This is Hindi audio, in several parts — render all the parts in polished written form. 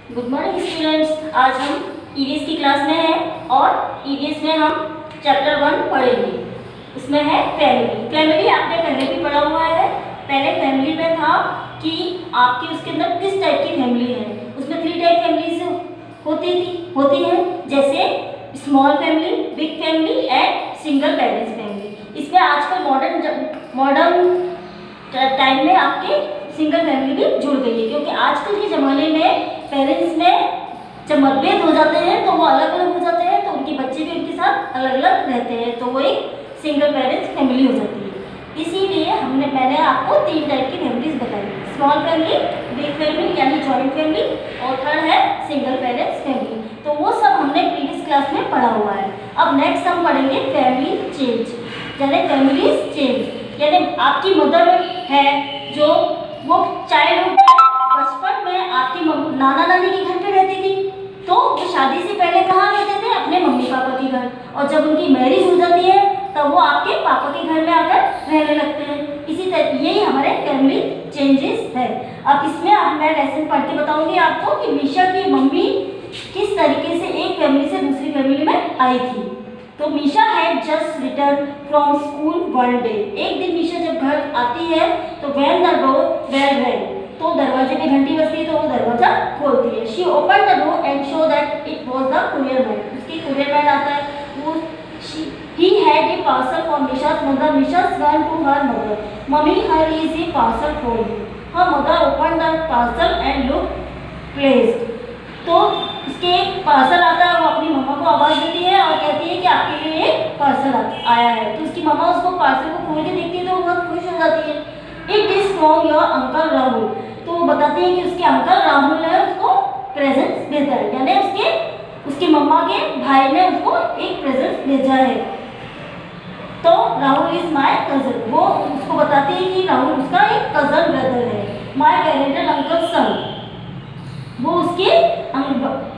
Good morning students. आज हम ईवीएस की क्लास में हैं और ईवीएस में हम चैप्टर 1 पढ़ेंगे। उसमें है फैमिली। फैमिली आपने पहले भी पढ़ा हुआ है। पहले फैमिली में था कि आपकी उसके अंदर किस टाइप की फैमिली है। उसमें 3 टाइप फैमिलीज होती है, जैसे small family, big family and single parents family. इसमें आजकल मॉडर्न टाइम में आपके सिंगल फैमिली भी जुड़ गई है, क्योंकि आजकल के ज़माने में पेरेंट्स में जब मतभेद हो जाते हैं तो वो अलग अलग हो जाते हैं, तो उनके बच्चे भी उनके साथ अलग अलग रहते हैं, तो वो एक सिंगल पेरेंट्स फैमिली हो जाती है। इसीलिए मैंने आपको 3 टाइप की फैमिलीज बताई, स्मॉल फैमिली, बिग फैमिली यानी जॉइंट फैमिली, और थर्ड है सिंगल पेरेंट्स फैमिली। तो वो सब हमने प्रीवियस क्लास में पढ़ा हुआ है। अब नेक्स्ट हम पढ़ेंगे फैमिली चेंज, यानी फैमिलीज चेंज। यानी आपकी मदर है जो वो चाइल्डहुड बचपन में आपकी नाना नानी के घर पे रहती थी, तो वो शादी से पहले कहाँ रहते थे? अपने मम्मी पापा के घर। और जब उनकी मैरिज हो जाती है तब वो आपके पापा के घर में आकर रहने लगते हैं। इसी तरह यही हमारे फैमिली चेंजेस है। अब इसमें मैं लेसन पढ़ के बताऊंगी आपको कि मीशा की मम्मी किस तरीके से एक फैमिली से दूसरी फैमिली में आई थी। तो Misha had just return from school one day. एक दिन मीशा जब घर आती है तो when the door bell rang, तो दरवाजे की घंटी बजती है तो वो दरवाजा खोलती है। She open the door and show that it was the courier man. उसकी कुरियर मैन आता है। वो he had a parcel for Misha's mother. Misha's gone to her mother. Mommy, here is a parcel for you. Her mother opened the parcel and looked pleased. तो उसके एक पार्सल आता है, वो अपनी मम्मा को आवाज़ देती है और कहती है कि आपके लिए एक पार्सल आया है। तो उसकी मम्मा उसको पार्सल को खोल के देखती है तो वो बहुत खुश हो जाती है। It is from your uncle Rahul. तो वो बताती है कि उसके अंकल राहुल ने उसको प्रेजेंट भेजा है, यानी उसकी मम्मा के भाई ने उसको एक प्रेजेंट भेजा है। तो राहुल इज माय कजन। वो उसको बताती है कि राहुल उसका एक कजन ब्रदर है। माय पेरेंटल अंकल सन, वो उसके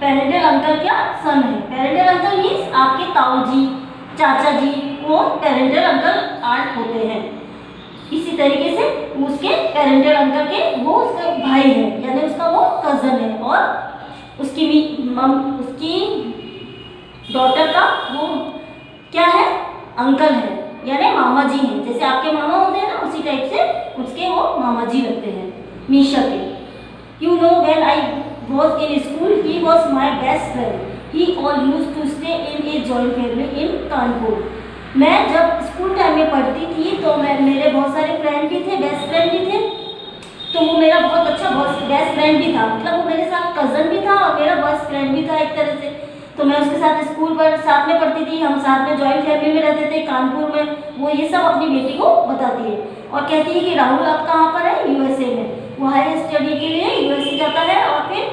पेरेंटल अंकल का सन है। पेरेंटल अंकल मीन्स आपके ताऊ जी, चाचा जी, वो पेरेंटल अंकल आंट होते हैं। इसी तरीके से उसके पेरेंटल अंकल के वो उसका भाई है, यानी उसका वो कजन है। और उसकी डॉटर का वो क्या है? अंकल है, यानी मामा जी हैं। जैसे आपके मामा होते हैं ना, उसी टाइप से उसके वो मामा जी लगते हैं मीशा के। You know, when I was in school, he was my best friend. He all used to stay in a joint family in Kanpur. मैं जब स्कूल टाइम में पढ़ती थी तो मेरे बहुत सारे फ्रेंड भी थे, बेस्ट फ्रेंड भी थे। तो वो मेरा बहुत अच्छा बेस्ट फ्रेंड भी था, मतलब वो मेरे साथ कज़न भी था और मेरा बेस्ट फ्रेंड भी था एक तरह से। तो मैं उसके साथ स्कूल पर साथ में पढ़ती थी, हम साथ में जॉइंट फैमिली में रहते थे कानपुर में। वो ये सब अपनी बेटी को बताती है और कहती है कि राहुल अब कहाँ पर है? यूएसए में। वो हाई स्टडी के लिए यूएसए जाता है और फिर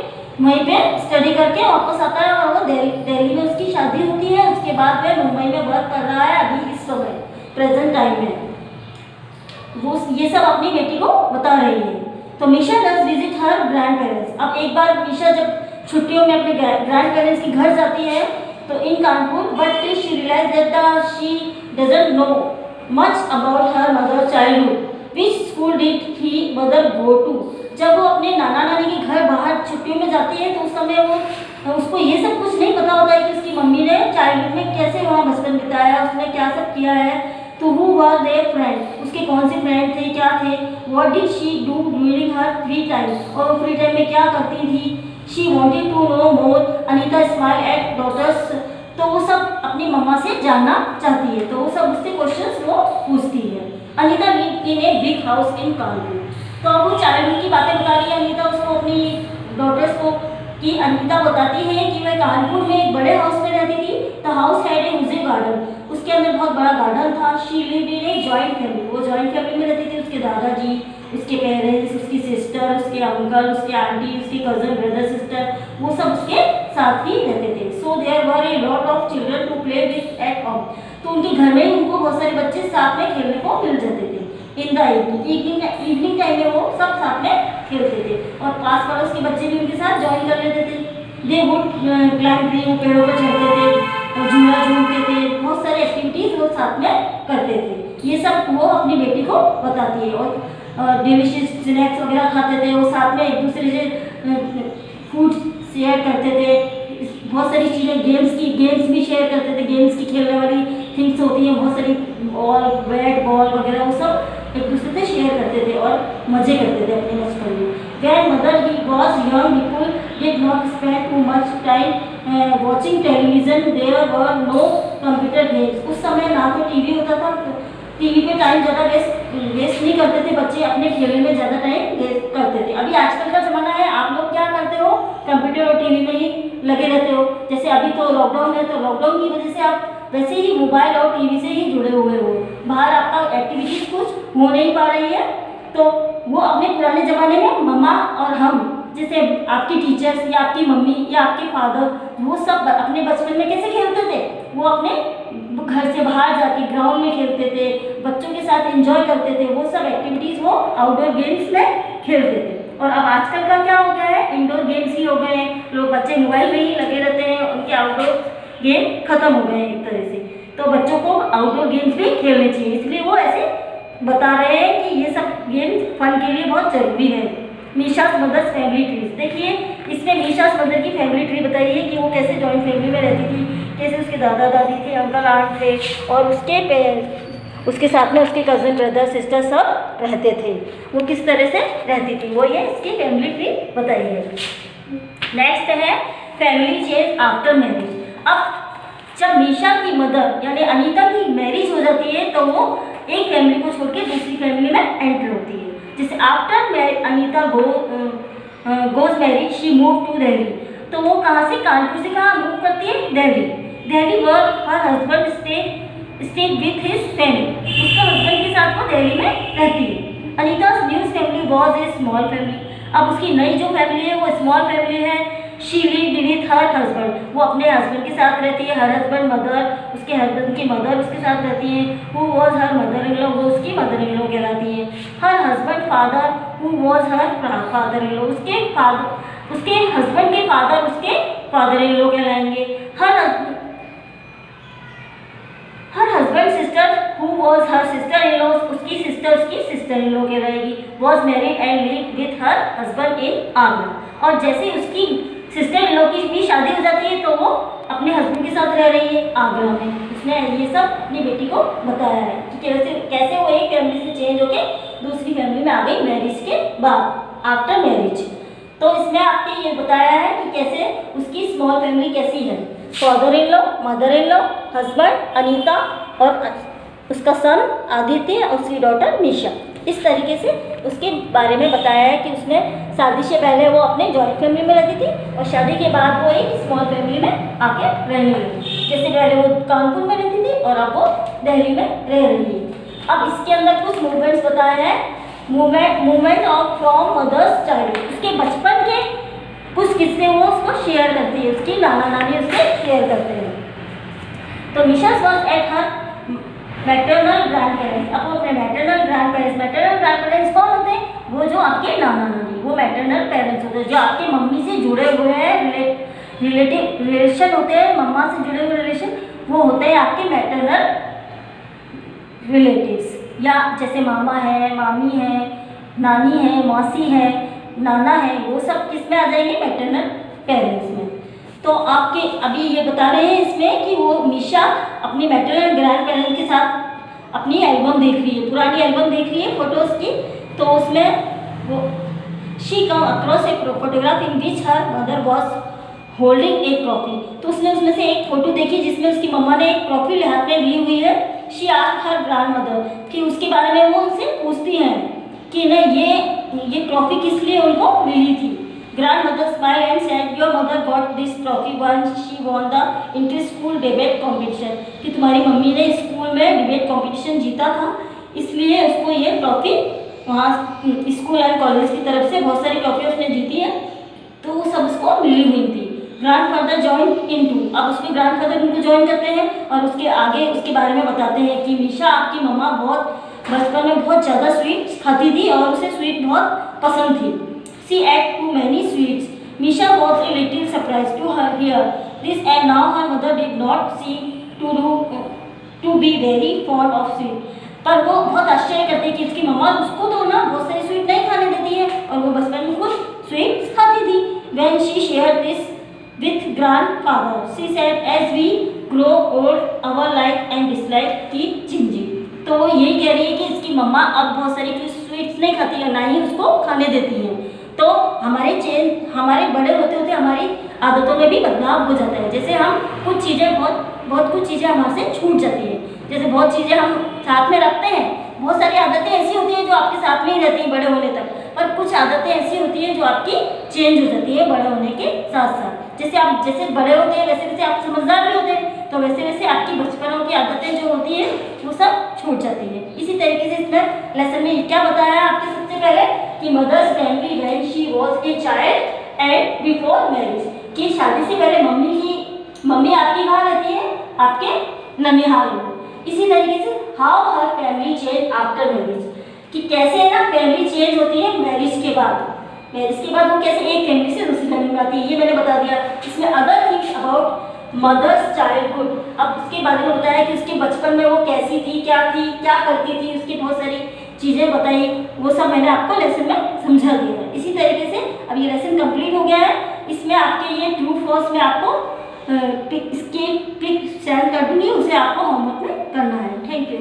वहीं पे स्टडी करके वापस आता है और वो दिल्ली में उसकी शादी होती है। उसके बाद वह मुंबई में वर्क कर रहा है अभी इस समय प्रेजेंट टाइम में। वो ये सब अपनी बेटी को बता रही है। तो Misha does visit her grand parents. अब एक बार मीशा जब छुट्टियों में अपने ग्रैंड पेरेंट्स के घर जाती है तो in Kanpur, but she realise that she doesn't know much about her mother childhood. Which school did he mother go to. जब वो अपने नाना नानी के घर बाहर छुट्टियों में जाती है तो उस समय उसको ये सब कुछ नहीं पता होता है कि उसकी मम्मी ने चाइल्डहुड में कैसे वहाँ बचपन बिताया, उसने क्या सब किया है। तो हु वर देयर फ्रेंड, उसके कौन से फ्रेंड थे, क्या थे। What did she do during her free time, और वो फ्री टाइम में क्या करती थी। She wanted to know more. Anita smile at daughters. तो वो सब अपनी मम्मा से जानना चाहती है, तो वो सब उससे क्वेश्चंस वो पूछती है। Anita lived in a big house in Kanpur. तो अब वो चाइल्डहुड की बातें बता रही है अनीता उसको, अपनी डॉटर्स को, कि अनीता बताती है कि वह कानपुर में एक बड़े हाउस में रहती थी। The house had a huge garden. उसके अंदर बहुत बड़ा गार्डन था। She lived in a joint family. वो जॉइंट फैमिली में रहती थी। उसके दादाजी, उसके पेरेंट्स, उसकी सिस्टर, उसके अंकल, उसके आंटी, उसके कजन ब्रदर सिस्टर, वो सब उसके साथ ही रहते थे। So there were a lot of children to play with at home. तो उनके घर में ही उनको बहुत सारे बच्चे साथ में खेलने को मिल जाते थे। इन द इवनिंग टाइम में वो सब साथ में खेलते थे और पास पड़ोस के बच्चे भी उनके साथ ज्वाइन कर लेते थे। दे वुड क्लाइंब ट्री, वो पेड़ों पर चढ़ते थे, झूला झूलते थे, बहुत सारे एक्टिविटीज वो साथ में करते थे। ये सब वो अपनी बेटी को बताती है। और डिलीशियस स्नैक्स वगैरह खाते थे वो साथ में, एक दूसरे से फूड शेयर करते थे, बहुत सारी चीज़ें गेम्स भी शेयर करते थे। गेम्स की खेलने वाली थिंग्स होती हैं बहुत सारी, बॉल, बैट बॉल वगैरह, वो सब एक दूसरे से शेयर करते थे और मज़े करते थे अपने बचपन में। When mother he was young, people did not spend too much time watching television. There were no computer games. उस समय ना तो टीवी होता था, टीवी पे टाइम ज़्यादा वेस्ट नहीं करते थे बच्चे, अपने खेलने में ज़्यादा टाइम वेस्ट करते थे। अभी आजकल का ज़माना है, आप लोग क्या करते हो, कंप्यूटर और टीवी में ही लगे रहते हो। जैसे अभी तो लॉकडाउन है, तो लॉकडाउन की वजह से आप वैसे ही मोबाइल और टीवी से ही जुड़े हुए हो, बाहर आपका एक्टिविटीज़ कुछ हो नहीं पा रही है। तो वो अपने पुराने ज़माने में मम्मा और हम, जैसे आपकी टीचर्स या आपकी मम्मी या आपके फादर, वो सब अपने बचपन में कैसे खेलते थे, वो अपने घर से बाहर जाके ग्राउंड में खेलते थे, बच्चों के साथ एंजॉय करते थे, वो सब एक्टिविटीज़ वो आउटडोर गेम्स में खेलते थे। और अब आजकल का क्या हो गया है, इंडोर गेम्स ही हो गए हैं, लोग बच्चे मोबाइल में ही लगे रहते हैं, उनके आउटडोर गेम खत्म हो गए हैं एक तरह से। तो बच्चों को आउटडोर गेम्स भी खेलने चाहिए, इसलिए वो ऐसे बता रहे हैं कि ये सब गेम्स फन के लिए बहुत ज़रूरी है। मीशास मदर्स फैमिली ट्रीज, देखिए इसमें मीशास मदर की फैमिली ट्री बताई है कि वो कैसे जॉइंट फैमिली में रहती थी, कैसे उसके दादा दादी थे, अंकल आंट थे, और उसके साथ में उसके कज़न ब्रदर सिस्टर सब रहते थे, वो किस तरह से रहती थी, वो ये इसकी फैमिली ट्री बताई है। नेक्स्ट है फैमिली चेंज आफ्टर मैरिज। अब जब मीशा की मदर यानी अनीता की मैरिज हो जाती है तो वो एक फैमिली को छोड़ के दूसरी फैमिली में एंटर होती है। जैसे after Anita goes marriage she move to Delhi, तो वो कहाँ से, कानपुर से कहाँ मूव करती है, Delhi. Delhi where her husband stay with his family, उसका हस्बैंड के साथ वो दिल्ली में रहती है। Anita's new family was a small family, अब उसकी नई जो फैमिली है वो स्मॉल फैमिली है। She lived with her husband, वो अपने हस्बैंड के साथ रहती है, हर हस्बैंड मदर, उसके हस्बैंड की मदर उसके साथ रहती है। Who was her mother in law, वो उसकी मदर इन लॉ कहलाती है। Her husband father, who was her father in law, उसके हस्बैंड के फादर उसके फादर इन लॉ कहलाएंगे। Her husband sister, who was her sister in law, उसकी सिस्टर उसकी सिस्टर इन लॉ कहलाएगी। Was married and lived with her husband in Agra, और जैसे उसकी सिस्टर इन लॉ की भी शादी हो जाती है तो वो अपने हस्बैंड के साथ रह रही है आगरा में। उसने ये सब अपनी बेटी को बताया है कि कैसे वो एक फैमिली से चेंज होकर दूसरी फैमिली में आ गई मैरिज के बाद, आफ्टर मैरिज। तो इसमें आपने ये बताया है कि कैसे उसकी स्मॉल फैमिली कैसी है, father in law, mother in law, husband Anita और उसका सन आदित्य और उसकी डॉटर मीशा। इस तरीके से उसके बारे में बताया है कि उसने शादी से पहले वो अपने जॉइंट फैमिली में रहती थी और शादी के बाद वो एक स्मॉल फैमिली में आके रहने लगी। जैसे पहले वो कानपुर में रहती थी और अब वो दिल्ली में रह रही है। अब इसके अंदर कुछ मूवमेंट्स बताए हैं, movement of from mother's child, उसके बचपन के कुछ किस्से वो उसको शेयर करती है, उसकी नाना नानी उससे शेयर करते हैं। तो Misha was at her maternal grand parents, अब वो अपने मैटरनल ग्रैंड पेरेंट्स कौन होते हैं, वो जो आपके नाना नानी, वो मैटरनल पेरेंट्स होते हैं जो आपके मम्मी से जुड़े हुए हैं, रिलेशन होते हैं, मम्मा से जुड़े हुए रिलेशन, वो होते हैं आपके मैटरनल रिलेटिव्स। या जैसे मामा है, मामी है, नानी है, मौसी है, नाना है, वो सब किस में आ जाएंगे, मैटरनल पेरेंट्स में। तो आपके अभी ये बता रहे हैं इसमें कि वो मीशा अपनी मैटरनल ग्रैंड पेरेंट्स के साथ अपनी एल्बम देख रही है, पुरानी एल्बम देख रही है फोटोज़ की। तो उसमें वो she come across a photograph in which her mother was holding A trophy, तो उसने उसमें से एक फ़ोटो देखी जिसमें उसकी मम्मा ने एक ट्रॉफी हाथ में ली हुई है। She asked her grand mother, कि उसके बारे में वो उनसे पूछती हैं कि ना ये ट्रॉफी किस लिए उनको मिली थी। Grandmother smiled and said, "Your mother got this trophy once she won the inter-school debate competition." कि तुम्हारी मम्मी ने स्कूल में डिबेट कंपटीशन जीता था, इसलिए उसको ये ट्रॉफी वहाँ स्कूल एंड कॉलेज की तरफ से बहुत सारी ट्रॉफी उसने जीती है, तो वो सब उसको मिली हुई थी। ग्रैंडफादर जॉइन इनटू, अब उसके ग्रैंडफादर उनको ज्वाइन करते हैं और उसके आगे उसके बारे में बताते हैं कि मीशा आपकी मम्मा बहुत बचपन में बहुत ज़्यादा स्वीट्स खाती थी और उसे स्वीट बहुत पसंद थी। She ate too many sweets. Misha was a little surprised to hear this, and now her mother did not seem to be very fond of sweet. पर वो बहुत आश्चर्य करती है कि उसकी मम्मा उसको तो ना बहुत सारी स्वीट नहीं खाने देती है और वो बचपन में कुछ स्वीट्स खाती थी। When she shared this grandfather. She said, as we grow old, our like and dislike keep changing. तो वो यही कह रही है कि इसकी मम्मा अब बहुत सारी स्वीट्स नहीं खाती है, ना ही उसको खाने देती हैं। तो हमारे बड़े होते होते हमारी आदतों में भी बदलाव हो जाता है। जैसे हम कुछ चीज़ें बहुत कुछ चीज़ें हमारे से छूट जाती हैं। जैसे बहुत चीज़ें हम साथ में रखते हैं, बहुत सारी आदतें ऐसी होती हैं जो आपके साथ में ही रहती हैं बड़े होने तक, पर कुछ आदतें ऐसी होती हैं जो आपकी चेंज हो जाती है बड़े होने के साथ साथ। जैसे बड़े होते हैं वैसे वैसे आप समझदार भी होते हैं, तो वैसे वैसे आपकी बचपनों की आदतें जो होती हैं वो सब छूट जाती है। इसी तरीके से इसमें लेसन में क्या बताया आपके सबसे पहले कि mother's family when she was a child and before marriage, कि शादी से पहले मम्मी आपकी कहाँ रहती है? आपके ननिहाल में। इसी तरीके से how her family change after marriage, कि कैसे है ना फैमिली चेंज होती है मैरिज के बाद। मैरिज के बाद वो कैसे एक फैमिली से दूसरी फैमिली में आती है, ये मैंने बता दिया। इसमें other things about mother's childhood, अब उसके बारे में बताया कि उसके बचपन में वो कैसी थी, क्या करती थी, उसकी बहुत सारी चीज़ें बताई, वो सब मैंने आपको लेसन में समझा दिया है। इसी तरीके से अब ये लेसन कंप्लीट हो गया है। इसमें आपके ये ट्रू फॉल्स में आपको इसके पिक सेंड कर दूँगी, उसे आपको होमवर्क में करना है। Thank you.